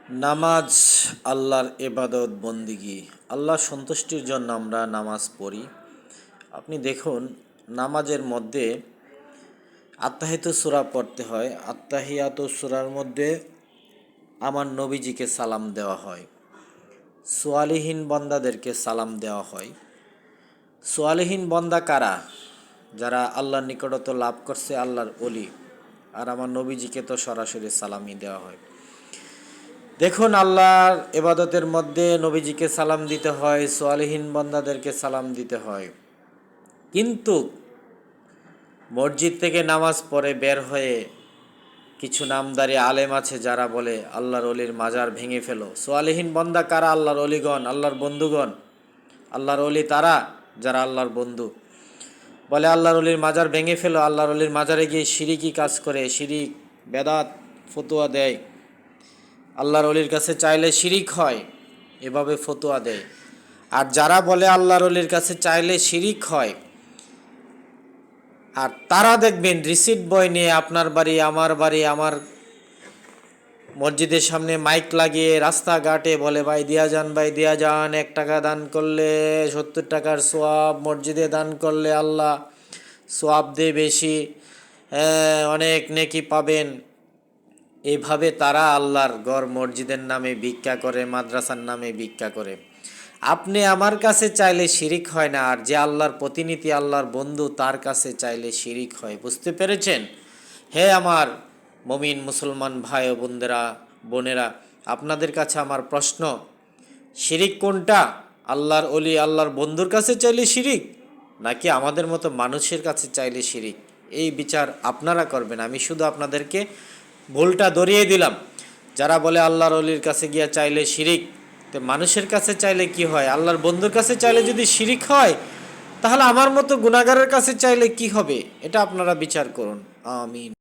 নামাজ আল্লাহর ইবাদত বন্দিগি। আল্লাহ সন্তুষ্টির জন্য আমরা নামাজ পড়ি। আপনি দেখুন, নামাজের মধ্যে আত্তাহিয়াতু সূরা পড়তে হয়। আত্তাহিয়াতু সূরার মধ্যে আমার নবীজিকে সালাম দেওয়া হয়, সোয়ালিহীন বান্দাদেরকে সালাম দেওয়া হয়। সোয়ালিহীন বান্দা কারা? যারা আল্লাহর নিকটত্ব লাভ করছে, আল্লাহর ওলি। আর আমার নবীজিকে তো সরাসরি সালামই দেওয়া হয়। দেখুন, আল্লাহর ইবাদতের মধ্যে নবীজিকে সালাম দিতে হয়, সোয়ালিহীন বান্দাদেরকে সালাম দিতে হয়। কিন্তু মসজিদ থেকে নামাজ পড়ে বের হয়ে কিছু নামদারি আলেম আছে যারা বলে আল্লাহর অলির মাজার ভেঙে ফেলো। সোয়ালিহীন বান্দা কারা? আল্লাহর অলিগণ, আল্লাহর বন্ধুগণ। আল্লাহর অলি তারা যারা আল্লাহর বন্ধু। বলে আল্লাহর অলির মাজার ভেঙে ফেলো, আল্লাহর অলির মাজারে গিয়ে শিরিকি কাজ করে, শিরিক বেদাত ফতোয়া দেয়। আল্লাহর অলির কাছে চাইলে শিরিক হয়, এভাবে ফতোয়া দেয়। আর যারা বলে আল্লাহর অলির কাছে চাইলে শিরিক হয়, আর তারা দেখবেন রিসিট বই নিয়ে আপনার বাড়ি, আমার মসজিদের সামনে মাইক লাগিয়ে রাস্তাঘাটে বলে, ভাই দিয়া যান, ভাই দিয়া যান, 1 টাকা দান করলে 70 টাকার সোয়াব, মসজিদে দান করলে আল্লাহ সোয়াব দেয় বেশি, অনেক নেকি পাবেন। এইভাবে তারা আল্লাহর ঘর মসজিদের নামে ভিক্ষা করে, মাদ্রাসার নামে ভিক্ষা করে। আপনি আমার কাছে চাইলে শিরিক হয় না, আর যে আল্লাহর প্রতিনিধি, আল্লাহর বন্ধু, তার কাছে চাইলে শিরিক হয়। বুঝতে পেরেছেন? হে আমার মুমিন মুসলমান ভাই ও বোনেরা, আপনাদের কাছে আমার প্রশ্ন, শিরিক কোনটা? আল্লাহর অলি, আল্লাহর বন্ধুর কাছে চাইলে শিরিক, নাকি আমাদের মতো মানুষের কাছে চাইলে শিরিক? এই বিচার আপনারা করবেন। আমি শুধু আপনাদেরকে ভুলটা ধরিয়ে দিলাম। যারা বলে আল্লাহর অলির কাছে গিয়া চাইলে শিরিক, তো মানুষের কাছে চাইলে কি হয়? আল্লাহর বন্ধুর কাছে চাইলে যদি শিরিক হয়, তাহলে আমার মতো গুনাহগারের কাছে চাইলে কি হবে? এটা আপনারা বিচার করুন। আমিন।